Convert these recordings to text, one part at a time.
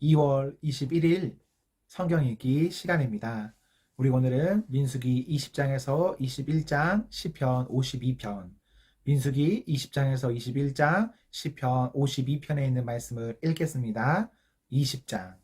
2월 21일 성경 읽기 시간입니다. 우리 오늘은 민수기 20장에서 21장, 시편 52편, 민수기 20장에서 21장, 시편 52편에 있는 말씀을 읽겠습니다. 20장.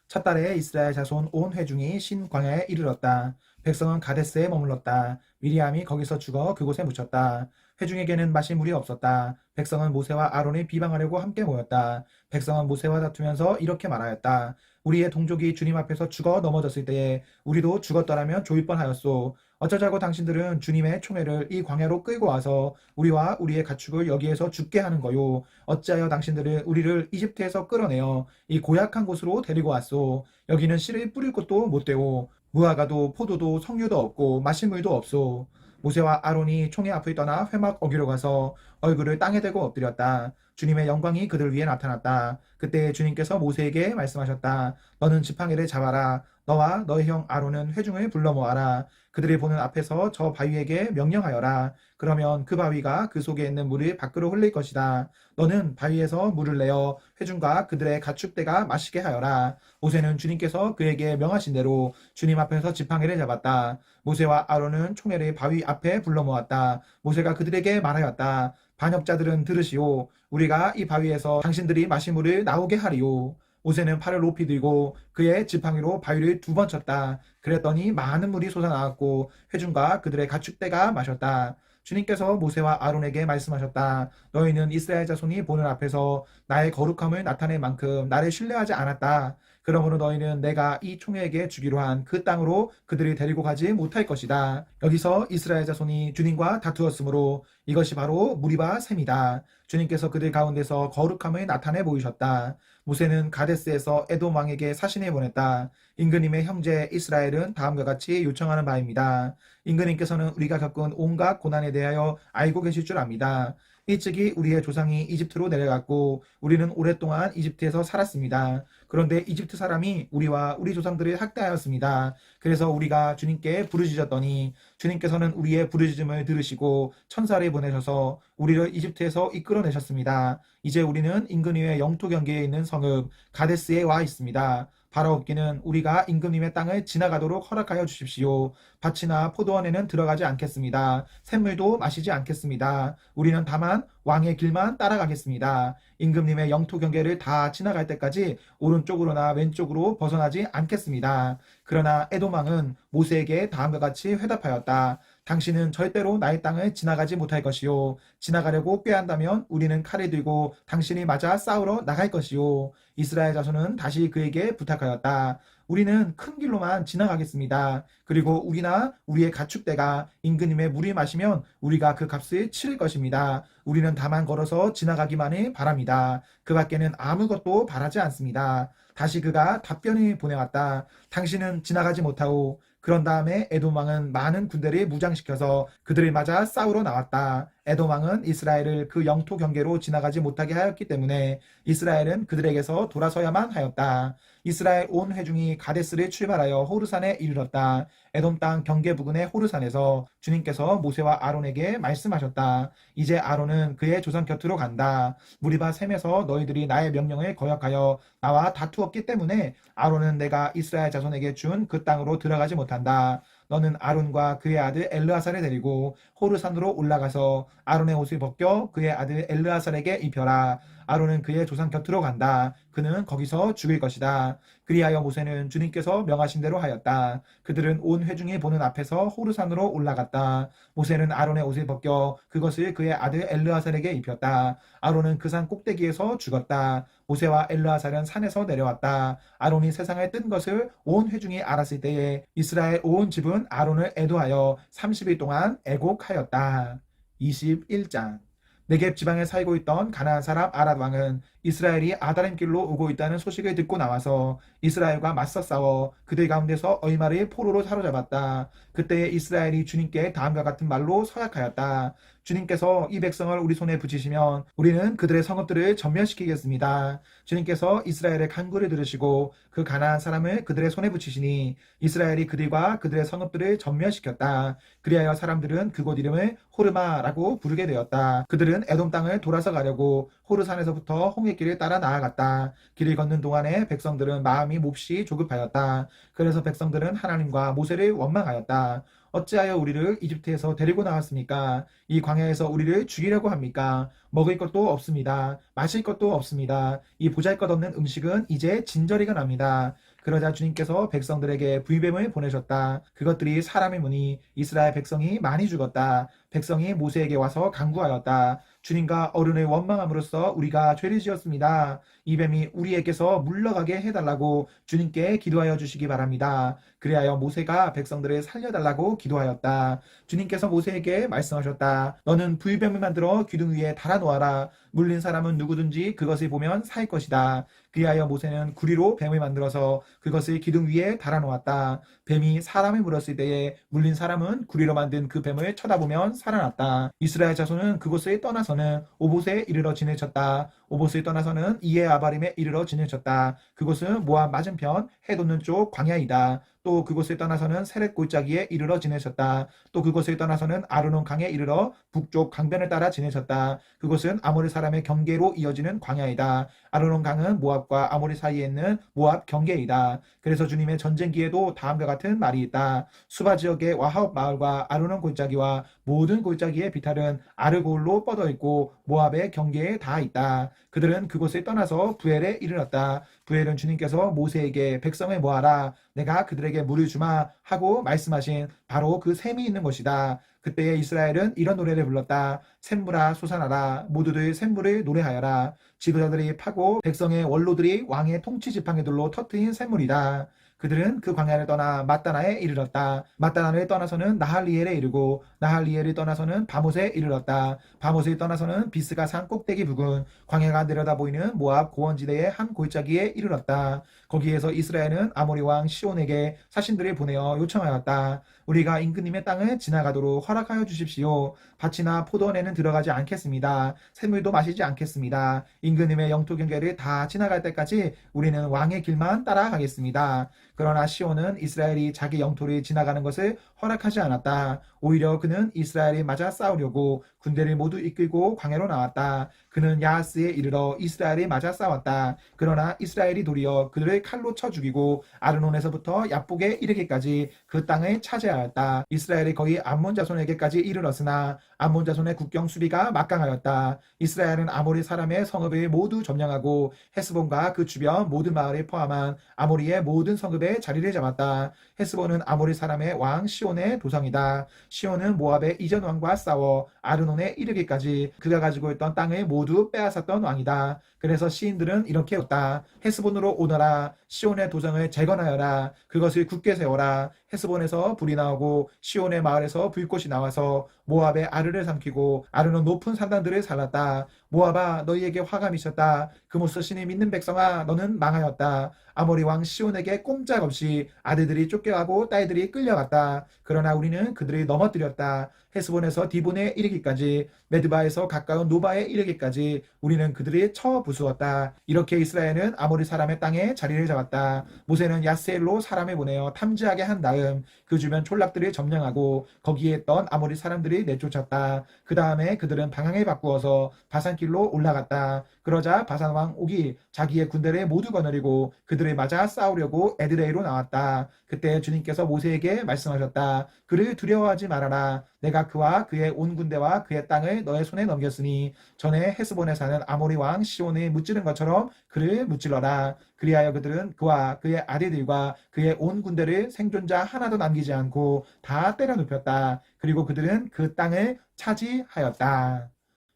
첫 달에 이스라엘 자손 온 회중이 신광야에 이르렀다. 백성은 가데스에 머물렀다. 미리암이 거기서 죽어 그곳에 묻혔다. 회중에게는 마실 물이 없었다. 백성은 모세와 아론을 비방하려고 함께 모였다. 백성은 모세와 다투면서 이렇게 말하였다. 우리의 동족이 주님 앞에서 죽어 넘어졌을 때에 우리도 죽었더라면 좋을 뻔하였소. 어쩌자고 당신들은 주님의 총애를 이 광야로 끌고 와서 우리와 우리의 가축을 여기에서 죽게 하는 거요. 어찌하여 당신들은 우리를 이집트에서 끌어내어 이 고약한 곳으로 데리고 왔소. 여기는 씨를 뿌릴 곳도 못 되오. 무화과도 포도도 석류도 없고 마실 물도 없소. 모세와 아론이 총의 앞을 떠나 회막 어기로 가서 얼굴을 땅에 대고 엎드렸다. 주님의 영광이 그들 위에 나타났다. 그때 주님께서 모세에게 말씀하셨다. 너는 지팡이를 잡아라. 너와 너의 형 아론은 회중을 불러 모아라. 그들이 보는 앞에서 저 바위에게 명령하여라. 그러면 그 바위가 그 속에 있는 물을 밖으로 흘릴 것이다. 너는 바위에서 물을 내어 회중과 그들의 가축대가 마시게 하여라. 모세는 주님께서 그에게 명하신 대로 주님 앞에서 지팡이를 잡았다. 모세와 아론은 총회를 바위 앞에 불러 모았다. 모세가 그들에게 말하였다. 반역자들은 들으시오. 우리가 이 바위에서 당신들이 마실 물을 나오게 하리오. 모세는 팔을 높이 들고 그의 지팡이로 바위를 2번 쳤다. 그랬더니 많은 물이 솟아나왔고 회중과 그들의 가축대가 마셨다. 주님께서 모세와 아론에게 말씀하셨다. 너희는 이스라엘 자손이 보는 앞에서 나의 거룩함을 나타낼 만큼 나를 신뢰하지 않았다. 그러므로 너희는 내가 이 총회에게 주기로 한 그 땅으로 그들을 데리고 가지 못할 것이다. 여기서 이스라엘 자손이 주님과 다투었으므로 이것이 바로 무리바 셈이다. 주님께서 그들 가운데서 거룩함을 나타내 보이셨다. 모세는 가데스에서 에돔 왕에게 사신을 보냈다. 임금님의 형제 이스라엘은 다음과 같이 요청하는 바입니다. 임금님께서는 우리가 겪은 온갖 고난에 대하여 알고 계실 줄 압니다. 일찍이 우리의 조상이 이집트로 내려갔고 우리는 오랫동안 이집트에서 살았습니다. 그런데 이집트 사람이 우리와 우리 조상들을 학대하였습니다. 그래서 우리가 주님께 부르짖었더니 주님께서는 우리의 부르짖음을 들으시고 천사를 보내셔서 우리를 이집트에서 이끌어내셨습니다. 이제 우리는 임금님의 영토 경계에 있는 성읍 가데스에 와 있습니다. 바라옵기는 우리가 임금님의 땅을 지나가도록 허락하여 주십시오. 밭이나 포도원에는 들어가지 않겠습니다. 샘물도 마시지 않겠습니다. 우리는 다만 왕의 길만 따라가겠습니다. 임금님의 영토 경계를 다 지나갈 때까지 오른쪽으로나 왼쪽으로 벗어나지 않겠습니다. 그러나 에돔 왕은 모세에게 다음과 같이 회답하였다. 당신은 절대로 나의 땅을 지나가지 못할 것이요. 지나가려고 꾀한다면 우리는 칼을 들고 당신이 맞아 싸우러 나갈 것이요. 이스라엘 자손은 다시 그에게 부탁하였다. 우리는 큰 길로만 지나가겠습니다. 그리고 우리나 우리의 가축대가 임금님의 물을 마시면 우리가 그 값을 치를 것입니다. 우리는 다만 걸어서 지나가기만을 바랍니다. 그 밖에는 아무것도 바라지 않습니다. 다시 그가 답변을 보내왔다. 당신은 지나가지 못하고 그런 다음에 에돔 왕은 많은 군대를 무장시켜서 그들을 맞아 싸우러 나왔다. 에돔 왕은 이스라엘을 그 영토 경계로 지나가지 못하게 하였기 때문에 이스라엘은 그들에게서 돌아서야만 하였다. 이스라엘 온 회중이 가데스를 출발하여 호르산에 이르렀다. 에돔 땅 경계 부근의 호르산에서 주님께서 모세와 아론에게 말씀하셨다. 이제 아론은 그의 조상 곁으로 간다. 무리바 셈에서 너희들이 나의 명령을 거역하여 나와 다투었기 때문에 아론은 내가 이스라엘 자손에게 준 그 땅으로 들어가지 못한다. 너는 아론과 그의 아들 엘르아살을 데리고 호르산으로 올라가서 아론의 옷을 벗겨 그의 아들 엘르아살에게 입혀라. 아론은 그의 조상 곁으로 간다. 그는 거기서 죽을 것이다. 그리하여 모세는 주님께서 명하신 대로 하였다. 그들은 온 회중이 보는 앞에서 호르산으로 올라갔다. 모세는 아론의 옷을 벗겨 그것을 그의 아들 엘르아살에게 입혔다. 아론은 그 산 꼭대기에서 죽었다. 모세와 엘르아살은 산에서 내려왔다. 아론이 세상을 뜬 것을 온 회중이 알았을 때에 이스라엘 온 집은 아론을 애도하여 30일 동안 애곡하였다. 21장. 네겝 지방에 살고 있던 가나안 사람 아랏 왕은 이스라엘이 아다림 길로 오고 있다는 소식을 듣고 나와서 이스라엘과 맞서 싸워 그들 가운데서 얼마를 포로로 사로잡았다. 그때에 이스라엘이 주님께 다음과 같은 말로 서약하였다. 주님께서 이 백성을 우리 손에 붙이시면 우리는 그들의 성읍들을 전멸시키겠습니다. 주님께서 이스라엘의 간구를 들으시고 그 가나안 사람을 그들의 손에 붙이시니 이스라엘이 그들과 그들의 성읍들을 전멸시켰다. 그리하여 사람들은 그곳 이름을 호르마라고 부르게 되었다. 그들은 에돔 땅을 돌아서 가려고 호르산에서부터 홍해 시온의 길을 따라 나아갔다. 길을 걷는 동안에 백성들은 마음이 몹시 조급하였다. 그래서 백성들은 하나님과 모세를 원망하였다. 어찌하여 우리를 이집트에서 데리고 나왔습니까? 이 광야에서 우리를 죽이려고 합니까? 먹을 것도 없습니다. 마실 것도 없습니다. 이 보잘것없는 음식은 이제 진저리가 납니다. 그러자 주님께서 백성들에게 불뱀을 보내셨다. 그것들이 사람의 무니 이스라엘 백성이 많이 죽었다. 백성이 모세에게 와서 간구하였다. 주님과 어른을 원망함으로써 우리가 죄를 지었습니다. 이 뱀이 우리에게서 물러가게 해달라고 주님께 기도하여 주시기 바랍니다. 그리하여 모세가 백성들을 살려달라고 기도하였다. 주님께서 모세에게 말씀하셨다. 너는 불뱀을 만들어 기둥 위에 달아놓아라. 물린 사람은 누구든지 그것을 보면 살 것이다. 그리하여 모세는 구리로 뱀을 만들어서 그것을 기둥 위에 달아놓았다. 뱀이 사람을 물었을 때에 물린 사람은 구리로 만든 그 뱀을 쳐다보면 살아났다. 이스라엘 자손은 그곳을 떠나서는 오봇에 이르러 지내쳤다. 오봇을 떠나서는 이에 아바림에 이르러 지내쳤다. 그곳은 모압 맞은편 해 돋는 쪽 광야이다. 또 그곳을 떠나서는 세렛 골짜기에 이르러 지내셨다. 또 그곳을 떠나서는 아르논 강에 이르러 북쪽 강변을 따라 지내셨다. 그곳은 아모리 사람의 경계로 이어지는 광야이다. 아르논 강은 모압과 아모리 사이에 있는 모압 경계이다. 그래서 주님의 전쟁기에도 다음과 같은 말이 있다. 수바 지역의 와하업 마을과 아르논 골짜기와 모든 골짜기의 비탈은 아르골로 뻗어 있고 모압의 경계에 다 있다. 그들은 그곳을 떠나서 부엘에 이르렀다. 부엘은 주님께서 모세에게 백성을 모아라. 내가 그들에게 물을 주마 하고 말씀하신 바로 그 샘이 있는 곳이다. 그때에 이스라엘은 이런 노래를 불렀다. 샘물아 솟아나라. 모두들 샘물을 노래하여라. 지도자들이 파고 백성의 원로들이 왕의 통치 지팡이 돌로 터트린 샘물이다. 그들은 그 광야를 떠나 맞다나에 이르렀다. 맞다나를 떠나서는 나할리엘에 이르고 나할리엘을 떠나서는 바못에 이르렀다. 바못을 떠나서는 비스가 산 꼭대기 부근 광야가 내려다 보이는 모압 고원지대의 한 골짜기에 이르렀다. 거기에서 이스라엘은 아모리 왕 시온에게 사신들을 보내어 요청하였다. 우리가 임금님의 땅을 지나가도록 허락하여 주십시오. 밭이나 포도원에는 들어가지 않겠습니다. 샘물도 마시지 않겠습니다. 임금님의 영토 경계를 다 지나갈 때까지 우리는 왕의 길만 따라가겠습니다. 그러나 시온은 이스라엘이 자기 영토를 지나가는 것을 허락하지 않았다. 오히려 그는 이스라엘이 맞아 싸우려고 군대를 모두 이끌고 광야로 나왔다. 그는 야하스에 이르러 이스라엘이 맞아 싸웠다. 그러나 이스라엘이 도리어 그들을 칼로 쳐 죽이고 아르논에서부터 야복에 이르기까지 그 땅을 차지하였다. 이스라엘이 거의 암몬 자손에게까지 이르렀으나 암몬 자손의 국경 수비가 막강하였다. 이스라엘은 아모리 사람의 성읍을 모두 점령하고 헤스본과 그 주변 모든 마을을 포함한 아모리의 모든 성읍에 자리를 잡았다. 헤스본은 아모리 사람의 왕 시온의 도성이다. 시온은 모압의 이전 왕과 싸워 아르논에 이르기까지 그가 가지고 있던 땅을 모두 빼앗았던 왕이다. 그래서 시인들은 이렇게 했다. 헤스본으로 오너라. 시온의 도성을 재건하여라. 그것을 굳게 세워라. 헤스본에서 불이 나오고 시온의 마을에서 불꽃이 나와서 모압의 아르를 삼키고 아르는 높은 산단들을 살랐다. 모압아 너희에게 화가 미쳤다. 그모스 신이 믿는 백성아 너는 망하였다. 아모리 왕 시온에게 꼼짝없이 아들들이 쫓겨가고 딸들이 끌려갔다. 그러나 우리는 그들을 넘어뜨렸다. 헤스본에서 디본에 이르기까지 메드바에서 가까운 노바에 이르기까지 우리는 그들이 쳐 부수었다. 이렇게 이스라엘은 아모리 사람의 땅에 자리를 잡았다. 모세는 야스엘로 사람을 보내어 탐지하게 한 다음 그 주변 촌락들을 점령하고 거기에 있던 아모리 사람들이 내쫓았다. 그 다음에 그들은 방향을 바꾸어서 바산길로 올라갔다. 그러자 바산 왕 옥이 자기의 군대를 모두 거느리고 그들을 맞아 싸우려고 에드레이로 나왔다. 그때 주님께서 모세에게 말씀하셨다. 그를 두려워하지 말아라. 내가 그와 그의 온 군대와 그의 땅을 너의 손에 넘겼으니 전에 헤스본에 사는 아모리 왕 시온을 무찌른 것처럼 그를 무찔러라. 그리하여 그들은 그와 그의 아들들과 그의 온 군대를 생존자 하나도 남기지 않고 다 때려 눕혔다. 그리고 그들은 그 땅을 차지하였다.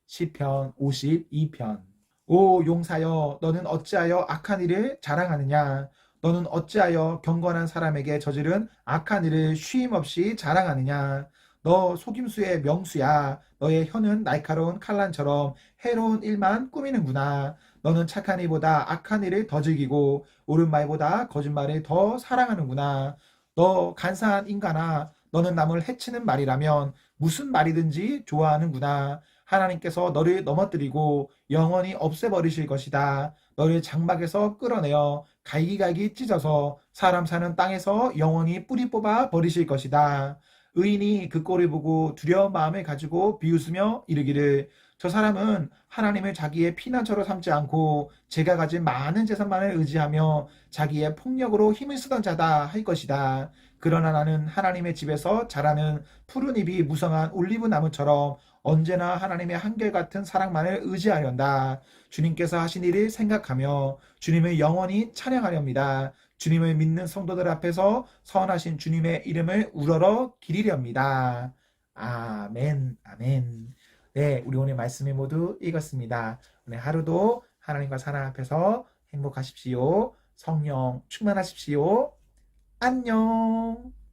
시편 52편. 오 용사여 너는 어찌하여 악한 일을 자랑하느냐. 너는 어찌하여 경건한 사람에게 저지른 악한 일을 쉼없이 자랑하느냐. 너 속임수의 명수야. 너의 혀는 날카로운 칼날처럼 해로운 일만 꾸미는구나. 너는 착한 일보다 악한 일을 더 즐기고 옳은 말보다 거짓말을 더 사랑하는구나. 너 간사한 인간아. 너는 남을 해치는 말이라면 무슨 말이든지 좋아하는구나. 하나님께서 너를 넘어뜨리고 영원히 없애버리실 것이다. 너를 장막에서 끌어내어 갈기갈기 찢어서 사람 사는 땅에서 영원히 뿌리 뽑아 버리실 것이다. 의인이 그 꼴을 보고 두려운 마음을 가지고 비웃으며 이르기를 저 사람은 하나님을 자기의 피난처로 삼지 않고 제가 가진 많은 재산만을 의지하며 자기의 폭력으로 힘을 쓰던 자다 할 것이다. 그러나 나는 하나님의 집에서 자라는 푸른 잎이 무성한 올리브 나무처럼 언제나 하나님의 한결같은 사랑만을 의지하련다. 주님께서 하신 일을 생각하며 주님을 영원히 찬양하렵니다. 주님을 믿는 성도들 앞에서 선하신 주님의 이름을 우러러 기리렵니다. 아멘, 아멘. 네, 우리 오늘 말씀을 모두 읽었습니다. 오늘 하루도 하나님과 사랑 앞에서 행복하십시오. 성령 충만하십시오. 안녕.